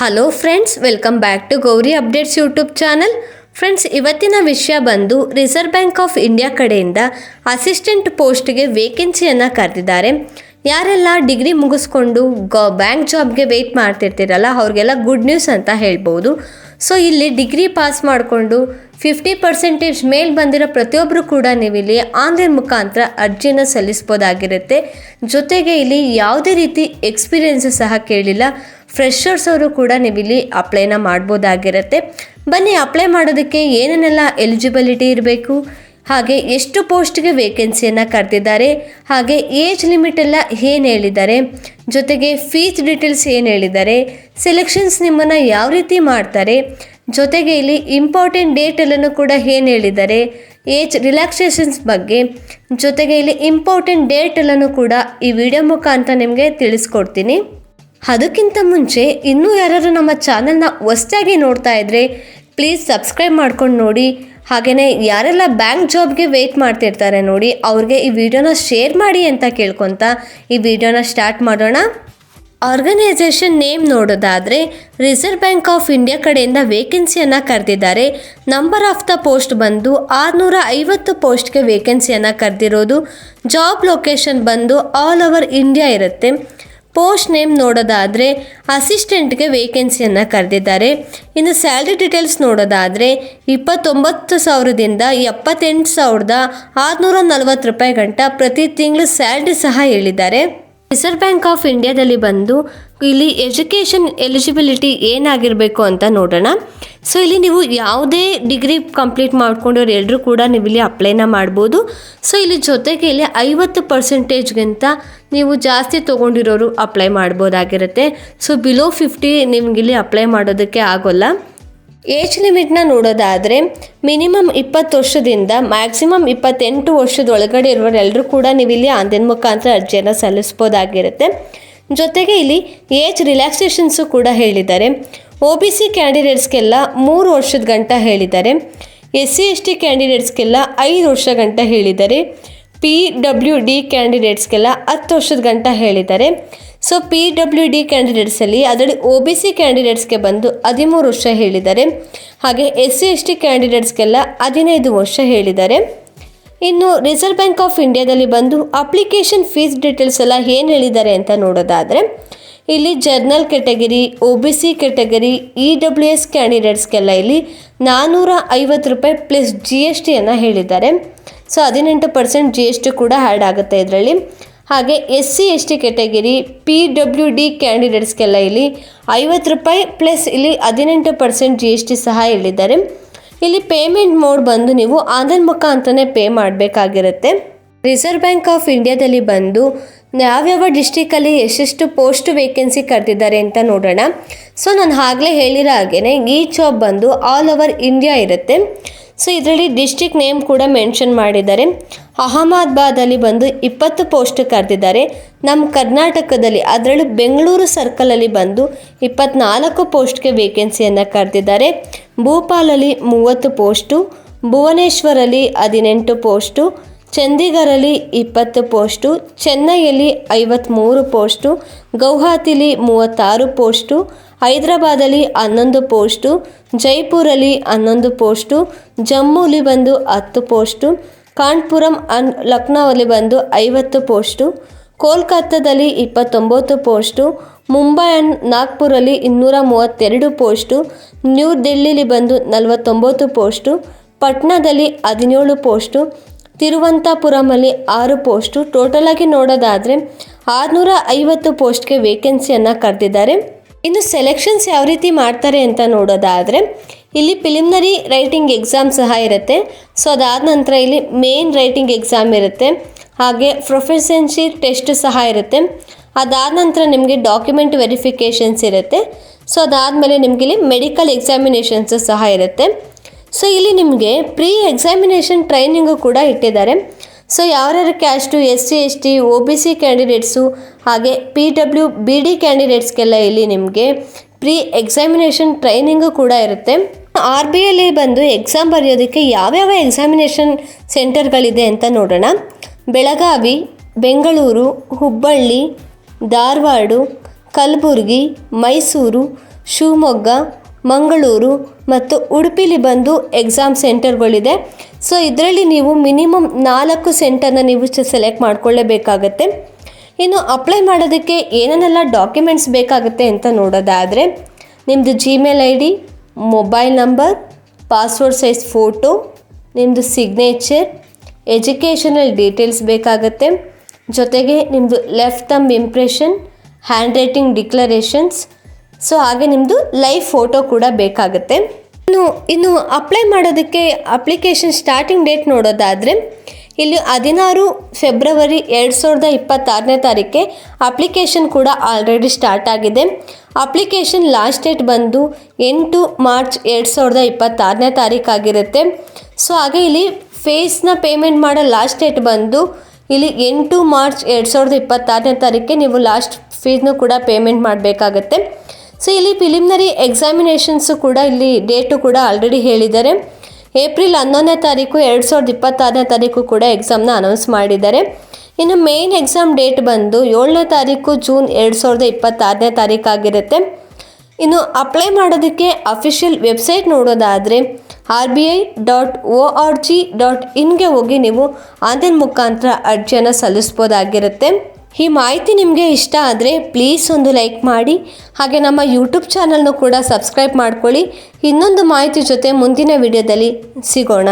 Hello friends, welcome back to Gauri updates YouTube channel. Friends, ಇವತ್ತಿನ ವಿಷಯ ಬಂದು ರಿಸರ್ವ್ ಬ್ಯಾಂಕ್ ಆಫ್ ಇಂಡಿಯಾ ಕಡೆಯಿಂದ assistant ಪೋಸ್ಟ್ಗೆ ವೇಕೆನ್ಸಿಯನ್ನು ಕರೆದಿದ್ದಾರೆ. ಯಾರೆಲ್ಲ ಡಿಗ್ರಿ ಮುಗಿಸ್ಕೊಂಡು ಬ್ಯಾಂಕ್ ಜಾಬ್ಗೆ ವೆಯ್ಟ್ ಮಾಡ್ತಿರ್ತೀರಲ್ಲ ಅವ್ರಿಗೆಲ್ಲ ಗುಡ್ ನ್ಯೂಸ್ ಅಂತ ಹೇಳ್ಬೋದು. ಸೊ ಇಲ್ಲಿ ಡಿಗ್ರಿ ಪಾಸ್ ಮಾಡಿಕೊಂಡು 50% ಮೇಲ್ ಬಂದಿರೋ ಪ್ರತಿಯೊಬ್ಬರು ಕೂಡ ನೀವು ಇಲ್ಲಿ ಆನ್ಲೈನ್ ಮುಖಾಂತರ ಅರ್ಜಿನ ಸಲ್ಲಿಸ್ಬೋದಾಗಿರುತ್ತೆ. ಜೊತೆಗೆ ಇಲ್ಲಿ ಯಾವುದೇ ರೀತಿ ಎಕ್ಸ್ಪೀರಿಯೆನ್ಸ್ ಸಹ ಕೇಳಿಲ್ಲ. ಫ್ರೆಷರ್ಸ್ ಅವರು ಕೂಡ ನೀವಿಲ್ಲಿ ಅಪ್ಲೈನ ಮಾಡ್ಬೋದಾಗಿರುತ್ತೆ. ಬನ್ನಿ, ಅಪ್ಲೈ ಮಾಡೋದಕ್ಕೆ ಏನೇನೆಲ್ಲ ಎಲಿಜಿಬಿಲಿಟಿ ಇರಬೇಕು, ಹಾಗೆ ಎಷ್ಟು ಪೋಸ್ಟ್ಗೆ ವೇಕೆನ್ಸಿಯನ್ನು ಕರೆದಿದ್ದಾರೆ, ಹಾಗೆ ಏಜ್ ಲಿಮಿಟ್ ಎಲ್ಲ ಏನು ಹೇಳಿದ್ದಾರೆ, ಜೊತೆಗೆ ಫೀಸ್ ಡೀಟೇಲ್ಸ್ ಏನು ಹೇಳಿದ್ದಾರೆ, ಸೆಲೆಕ್ಷನ್ಸ್ ನಿಮ್ಮನ್ನು ಯಾವ ರೀತಿ ಮಾಡ್ತಾರೆ, ಜೊತೆಗೆ ಇಲ್ಲಿ ಇಂಪಾರ್ಟೆಂಟ್ ಡೇಟ್ ಎಲ್ಲನೂ ಕೂಡ ಏನು ಹೇಳಿದ್ದಾರೆ, ಏಜ್ ರಿಲ್ಯಾಕ್ಸೇಷನ್ಸ್ ಬಗ್ಗೆ, ಜೊತೆಗೆ ಇಲ್ಲಿ ಇಂಪಾರ್ಟೆಂಟ್ ಡೇಟ್ ಎಲ್ಲನೂ ಕೂಡ ಈ ವಿಡಿಯೋ ಮುಖಾಂತರ ನಿಮಗೆ ತಿಳಿಸ್ಕೊಡ್ತೀನಿ. ಅದಕ್ಕಿಂತ ಮುಂಚೆ ಇನ್ನೂ ಯಾರಾದರೂ ನಮ್ಮ ಚಾನಲ್ನ ಹೊಸದಾಗಿ ನೋಡ್ತಾ ಇದ್ದರೆ ಪ್ಲೀಸ್ ಸಬ್ಸ್ಕ್ರೈಬ್ ಮಾಡ್ಕೊಂಡು ನೋಡಿ. ಹಾಗೆಯೇ ಯಾರೆಲ್ಲ ಬ್ಯಾಂಕ್ ಜಾಬ್ಗೆ ವೆಯ್ಟ್ ಮಾಡ್ತಿರ್ತಾರೆ ನೋಡಿ, ಅವ್ರಿಗೆ ಈ ವಿಡಿಯೋನ ಶೇರ್ ಮಾಡಿ ಅಂತ ಕೇಳ್ಕೊತ ಈ ವಿಡಿಯೋನ ಸ್ಟಾರ್ಟ್ ಮಾಡೋಣ. ಆರ್ಗನೈಸೇಷನ್ ನೇಮ್ ನೋಡೋದಾದರೆ ರಿಸರ್ವ್ ಬ್ಯಾಂಕ್ ಆಫ್ ಇಂಡಿಯಾ ಕಡೆಯಿಂದ ವೇಕೆನ್ಸಿಯನ್ನು ಕರೆದಿದ್ದಾರೆ. ನಂಬರ್ ಆಫ್ ದ ಪೋಸ್ಟ್ ಬಂದು 650 ಪೋಸ್ಟ್ಗೆ ವೇಕೆನ್ಸಿಯನ್ನು ಕರೆದಿರೋದು. ಜಾಬ್ ಲೊಕೇಶನ್ ಬಂದು ಆಲ್ ಓವರ್ ಇಂಡಿಯಾ ಇರುತ್ತೆ. ಪೋಸ್ಟ್ ನೇಮ್ ನೋಡೋದಾದರೆ ಅಸಿಸ್ಟೆಂಟ್ಗೆ ವೇಕೆನ್ಸಿಯನ್ನು ಕರೆದಿದ್ದಾರೆ. ಇನ್ನು ಸ್ಯಾಲ್ರಿ ಡೀಟೇಲ್ಸ್ ನೋಡೋದಾದರೆ 29,000ದಿಂದ 78,640 ರೂಪಾಯಿ ಗಂಟ ಪ್ರತಿ ತಿಂಗಳು ಸ್ಯಾಲ್ರಿ ಸಹ ಹೇಳಿದ್ದಾರೆ. ರಿಸರ್ವ್ ಬ್ಯಾಂಕ್ ಆಫ್ ಇಂಡಿಯಾದಲ್ಲಿ ಬಂದು ಇಲ್ಲಿ ಎಜುಕೇಷನ್ ಎಲಿಜಿಬಿಲಿಟಿ ಏನಾಗಿರಬೇಕು ಅಂತ ನೋಡೋಣ. ಸೊ ಇಲ್ಲಿ ನೀವು ಯಾವುದೇ ಡಿಗ್ರಿ ಕಂಪ್ಲೀಟ್ ಮಾಡ್ಕೊಂಡವ್ರು ಎಲ್ಲರೂ ಕೂಡ ನೀವು ಇಲ್ಲಿ ಅಪ್ಲೈನ ಮಾಡ್ಬೋದು. ಸೊ ಇಲ್ಲಿ ಜೊತೆಗೆ ಇಲ್ಲಿ 50%ಗಿಂತ ನೀವು ಜಾಸ್ತಿ ತೊಗೊಂಡಿರೋರು ಅಪ್ಲೈ ಮಾಡ್ಬೋದಾಗಿರುತ್ತೆ. ಸೊ ಬಿಲೋ 50 ನಿಮಗಿಲ್ಲಿ ಅಪ್ಲೈ ಮಾಡೋದಕ್ಕೆ ಆಗೋಲ್ಲ. ಏಜ್ ಲಿಮಿಟ್ನ ನೋಡೋದಾದರೆ ಮಿನಿಮಮ್ 20 ವರ್ಷದಿಂದ ಮ್ಯಾಕ್ಸಿಮಮ್ 28 ವರ್ಷದೊಳಗಡೆ ಇರೋರೆಲ್ಲರೂ ಕೂಡ ನೀವು ಇಲ್ಲಿ ಆನ್ಲೈನ್ ಮುಖಾಂತರ ಅರ್ಜಿಯನ್ನು ಸಲ್ಲಿಸ್ಬೋದಾಗಿರುತ್ತೆ. ಜೊತೆಗೆ ಇಲ್ಲಿ ಏಜ್ ರಿಲ್ಯಾಕ್ಸೇಷನ್ಸು ಕೂಡ ಹೇಳಿದ್ದಾರೆ. OBC ಕ್ಯಾಂಡಿಡೇಟ್ಸ್ಗೆಲ್ಲ 3 ವರ್ಷದ ಗಂಟ ಹೇಳಿದ್ದಾರೆ. SC/ST ಕ್ಯಾಂಡಿಡೇಟ್ಸ್ಗೆಲ್ಲ 5 ವರ್ಷ ಗಂಟ ಹೇಳಿದ್ದಾರೆ. PWD ಕ್ಯಾಂಡಿಡೇಟ್ಸ್ಗೆಲ್ಲ 10 ವರ್ಷದ ಗಂಟ ಹೇಳಿದ್ದಾರೆ. ಸೊ PWD ಕ್ಯಾಂಡಿಡೇಟ್ಸಲ್ಲಿ ಅದರಲ್ಲಿ OBC ಕ್ಯಾಂಡಿಡೇಟ್ಸ್ಗೆ ಬಂದು 13 ವರ್ಷ ಹೇಳಿದ್ದಾರೆ. ಹಾಗೆ SC/ST ಕ್ಯಾಂಡಿಡೇಟ್ಸ್ಗೆಲ್ಲ 15 ವರ್ಷ ಹೇಳಿದ್ದಾರೆ. ಇನ್ನು ರಿಸರ್ವ್ ಬ್ಯಾಂಕ್ ಆಫ್ ಇಂಡಿಯಾದಲ್ಲಿ ಬಂದು ಅಪ್ಲಿಕೇಶನ್ ಫೀಸ್ ಡೀಟೇಲ್ಸ್ ಎಲ್ಲ ಏನು ಹೇಳಿದ್ದಾರೆ ಅಂತ ನೋಡೋದಾದರೆ ಇಲ್ಲಿ journal category, OBC category, EWS ಕ್ಯಾಂಡಿಡೇಟ್ಸ್ಗೆಲ್ಲ ಇಲ್ಲಿ 450 ರೂಪಾಯಿ ಪ್ಲಸ್ GSTಯನ್ನು ಹೇಳಿದ್ದಾರೆ. ಸೊ 18% GST ಕೂಡ ಆ್ಯಡ್ ಆಗುತ್ತೆ ಇದರಲ್ಲಿ. ಹಾಗೆ SC/ST ಕ್ಯಾಟಗರಿ, PWD ಕ್ಯಾಂಡಿಡೇಟ್ಸ್ಗೆಲ್ಲ ಇಲ್ಲಿ 50 ರೂಪಾಯಿ ಪ್ಲಸ್ ಇಲ್ಲಿ 18% GST ಸಹ ಹೇಳಿದ್ದಾರೆ. ಇಲ್ಲಿ ಪೇಮೆಂಟ್ ಮೋಡ್ ಬಂದು ನೀವು ಆನ್ಲೈನ್ ಮುಖಾಂತರನೇ ಪೇ ಮಾಡಬೇಕಾಗಿರುತ್ತೆ. ರಿಸರ್ವ್ ಬ್ಯಾಂಕ್ ಆಫ್ ಇಂಡಿಯಾದಲ್ಲಿ ಬಂದು ಯಾವ್ಯಾವ ಡಿಸ್ಟಿಕಲ್ಲಿ ಎಷ್ಟೆಷ್ಟು ಪೋಸ್ಟ್ ವೇಕೆನ್ಸಿ ಕರೆದಿದ್ದಾರೆ ಅಂತ ನೋಡೋಣ. ಸೊ ನಾನು ಆಗಲೇ ಹೇಳಿರೋ ಹಾಗೆಯೇ ಈ ಜಾಬ್ ಬಂದು ಆಲ್ ಓವರ್ ಇಂಡಿಯಾ ಇರುತ್ತೆ. ಸೊ ಇದರಲ್ಲಿ ಡಿಸ್ಟಿಕ್ ನೇಮ್ ಕೂಡ ಮೆನ್ಷನ್ ಮಾಡಿದ್ದಾರೆ. ಅಹಮದಾಬಾದಲ್ಲಿ ಬಂದು 20 ಪೋಸ್ಟ್ ಕರೆದಿದ್ದಾರೆ. ನಮ್ಮ ಕರ್ನಾಟಕದಲ್ಲಿ ಅದರಲ್ಲೂ ಬೆಂಗಳೂರು ಸರ್ಕಲಲ್ಲಿ ಬಂದು 24 ಪೋಸ್ಟ್ಗೆ ವೇಕೆನ್ಸಿಯನ್ನು ಕರೆದಿದ್ದಾರೆ. ಭೋಪಾಲಲ್ಲಿ 30 ಪೋಸ್ಟು, ಭುವನೇಶ್ವರಲ್ಲಿ 18 ಪೋಸ್ಟು, ಚಂಡೀಗಢಲ್ಲಿ 20 ಪೋಸ್ಟು, ಚೆನ್ನೈಯಲ್ಲಿ 53 ಪೋಸ್ಟು, ಗೌಹಾತಿಲಿ 36 ಪೋಸ್ಟು, ಹೈದರಾಬಾದಲ್ಲಿ 11 ಪೋಸ್ಟು, ಜೈಪುರಲ್ಲಿ 11 ಪೋಸ್ಟು, ಜಮ್ಮುಲಿ ಬಂದು 10 ಪೋಸ್ಟು, ಕಾನ್ಪುರಂ ಲಕ್ನೋದಲ್ಲಿ ಬಂದು 50 ಪೋಸ್ಟು, ಕೋಲ್ಕತ್ತಾದಲ್ಲಿ 29 ಪೋಸ್ಟು, ಮುಂಬೈ ಆ್ಯಂಡ್ ನಾಗ್ಪುರಲ್ಲಿ 232 ಪೋಸ್ಟು, ನ್ಯೂ ಡೆಲ್ಲಿಲಿ ಬಂದು 49 ಪೋಸ್ಟು, ಪಟ್ನಾದಲ್ಲಿ 17 ಪೋಸ್ಟು, ತಿರುವನಂತಪುರಮಲ್ಲಿ 6 ಪೋಸ್ಟು. ಟೋಟಲಾಗಿ ನೋಡೋದಾದರೆ 650 ಪೋಸ್ಟ್ಗೆ ವೇಕೆನ್ಸಿಯನ್ನು ಕರೆದಿದ್ದಾರೆ. ಇನ್ನು ಸೆಲೆಕ್ಷನ್ಸ್ ಯಾವ ರೀತಿ ಮಾಡ್ತಾರೆ ಅಂತ ನೋಡೋದಾದರೆ ಇಲ್ಲಿ ಪ್ರಿಲಿಮಿನರಿ ರೈಟಿಂಗ್ ಎಕ್ಸಾಮ್ ಸಹ ಇರುತ್ತೆ. ಸೊ ಅದಾದ ನಂತರ ಇಲ್ಲಿ ಮೇನ್ ರೈಟಿಂಗ್ ಎಕ್ಸಾಮ್ ಇರುತ್ತೆ. ಹಾಗೆ ಪ್ರೊಫೆಷನ್ಸಿ ಟೆಸ್ಟ್ ಸಹ ಇರುತ್ತೆ. ಅದಾದ ನಂತರ ನಿಮಗೆ ಡಾಕ್ಯುಮೆಂಟ್ ವೆರಿಫಿಕೇಷನ್ಸ್ ಇರುತ್ತೆ. ಸೊ ಅದಾದಮೇಲೆ ನಿಮಗೆ ಇಲ್ಲಿ ಮೆಡಿಕಲ್ ಎಕ್ಸಾಮಿನೇಷನ್ಸ್ ಸಹ ಇರುತ್ತೆ. ಸೊ ಇಲ್ಲಿ ನಿಮಗೆ ಪ್ರೀ ಎಕ್ಸಾಮಿನೇಷನ್ ಟ್ರೈನಿಂಗು ಕೂಡ ಇಟ್ಟಿದ್ದಾರೆ. ಸೊ ಯಾರ್ಯಾರು ಕ್ಯಾಸ್ಟು, SC/ST, OBC ಕ್ಯಾಂಡಿಡೇಟ್ಸು ಹಾಗೆ PWBD ಕ್ಯಾಂಡಿಡೇಟ್ಸ್ಗೆಲ್ಲ ಇಲ್ಲಿ ನಿಮಗೆ ಪ್ರೀ ಎಕ್ಸಾಮಿನೇಷನ್ ಟ್ರೈನಿಂಗು ಕೂಡ ಇರುತ್ತೆ. RBIಯಲ್ಲಿ ಬಂದು ಎಕ್ಸಾಮ್ ಬರೆಯೋದಕ್ಕೆ ಯಾವ್ಯಾವ ಎಕ್ಸಾಮಿನೇಷನ್ ಸೆಂಟರ್ಗಳಿದೆ ಅಂತ ನೋಡೋಣ. ಬೆಳಗಾವಿ, ಬೆಂಗಳೂರು, ಹುಬ್ಬಳ್ಳಿ, ಧಾರವಾಡ, ಕಲಬುರಗಿ, ಮೈಸೂರು, ಶಿವಮೊಗ್ಗ, ಮಂಗಳೂರು ಮತ್ತು ಉಡುಪಿಲಿ ಬಂದು ಎಕ್ಸಾಮ್ ಸೆಂಟರ್ಗಳಿದೆ. ಸೊ ಇದರಲ್ಲಿ ನೀವು ಮಿನಿಮಮ್ 4 ಸೆಂಟರ್ನ ನೀವು ಸೆಲೆಕ್ಟ್ ಮಾಡ್ಕೊಳ್ಳೇಬೇಕಾಗತ್ತೆ. ಇನ್ನು ಅಪ್ಲೈ ಮಾಡೋದಕ್ಕೆ ಏನೇನೆಲ್ಲ ಡಾಕ್ಯುಮೆಂಟ್ಸ್ ಬೇಕಾಗುತ್ತೆ ಅಂತ ನೋಡೋದಾದರೆ, ನಿಮ್ಮದು Gmail I D, mobile number, passport size photo, ನಿಮ್ಮದು ಸಿಗ್ನೇಚರ್, ಎಜುಕೇಷನಲ್ ಡೀಟೇಲ್ಸ್ ಬೇಕಾಗುತ್ತೆ. ಜೊತೆಗೆ ನಿಮ್ಮದು left thumb impression, hand writing declarations, so ಹಾಗೆ ನಿಮ್ಮದು ಲೈವ್ ಫೋಟೋ ಕೂಡ ಬೇಕಾಗುತ್ತೆ. ಇನ್ನು ಅಪ್ಲೈ ಮಾಡೋದಕ್ಕೆ ಅಪ್ಲಿಕೇಶನ್ ಸ್ಟಾರ್ಟಿಂಗ್ ಡೇಟ್ ನೋಡೋದಾದರೆ, ಇಲ್ಲಿ 16 ಫೆಬ್ರವರಿ 2026ನೇ ತಾರೀಕೆ ಅಪ್ಲಿಕೇಶನ್ ಕೂಡ ಆಲ್ರೆಡಿ ಸ್ಟಾರ್ಟ್ ಆಗಿದೆ. ಅಪ್ಲಿಕೇಶನ್ ಲಾಸ್ಟ್ ಡೇಟ್ ಬಂದು 8 ಮಾರ್ಚ್ 2026ನೇ ತಾರೀಕಾಗಿರುತ್ತೆ. ಸೊ ಹಾಗೆ ಇಲ್ಲಿ ಫೀಸ್ನ ಪೇಮೆಂಟ್ ಮಾಡೋ ಲಾಸ್ಟ್ ಡೇಟ್ ಬಂದು ಇಲ್ಲಿ 8 ಮಾರ್ಚ್ 2026ನೇ ತಾರೀಕಿಗೆ ನೀವು ಲಾಸ್ಟ್ ಫೀಸ್ನು ಕೂಡ ಪೇಮೆಂಟ್ ಮಾಡಬೇಕಾಗತ್ತೆ. ಸೊ ಇಲ್ಲಿ ಪ್ರಿಲಿಮಿನರಿ ಎಕ್ಸಾಮಿನೇಷನ್ಸು ಕೂಡ ಇಲ್ಲಿ ಡೇಟು ಕೂಡ ಆಲ್ರೆಡಿ ಹೇಳಿದ್ದಾರೆ. ಏಪ್ರಿಲ್ 11ನೇ ತಾರೀಕು 2026ನೇ ತಾರೀಕು ಕೂಡ ಎಕ್ಸಾಮ್ನ ಅನೌನ್ಸ್ ಮಾಡಿದ್ದಾರೆ. ಇನ್ನು ಮೇನ್ ಎಕ್ಸಾಮ್ ಡೇಟ್ ಬಂದು 7ನೇ ತಾರೀಕು ಜೂನ್ 2026ನೇ ತಾರೀಕಾಗಿರುತ್ತೆ. ಇನ್ನು ಅಪ್ಲೈ ಮಾಡೋದಕ್ಕೆ ಅಫಿಷಿಯಲ್ ವೆಬ್ಸೈಟ್ ನೋಡೋದಾದರೆ RBI.org.inಗೆ ಹೋಗಿ ನೀವು ಆನ್ಲೈನ್ ಮುಖಾಂತರ ಅರ್ಜಿಯನ್ನು ಸಲ್ಲಿಸ್ಬೋದಾಗಿರುತ್ತೆ. ಈ ಮಾಹಿತಿ ನಿಮಗೆ ಇಷ್ಟ ಆದರೆ ಪ್ಲೀಸ್ ಒಂದು ಲೈಕ್ ಮಾಡಿ, ಹಾಗೆ ನಮ್ಮ ಯೂಟ್ಯೂಬ್ ಚಾನಲ್ನು ಕೂಡ ಸಬ್ಸ್ಕ್ರೈಬ್ ಮಾಡ್ಕೊಳ್ಳಿ. ಇನ್ನೊಂದು ಮಾಹಿತಿ ಜೊತೆ ಮುಂದಿನ ವಿಡಿಯೋದಲ್ಲಿ ಸಿಗೋಣ.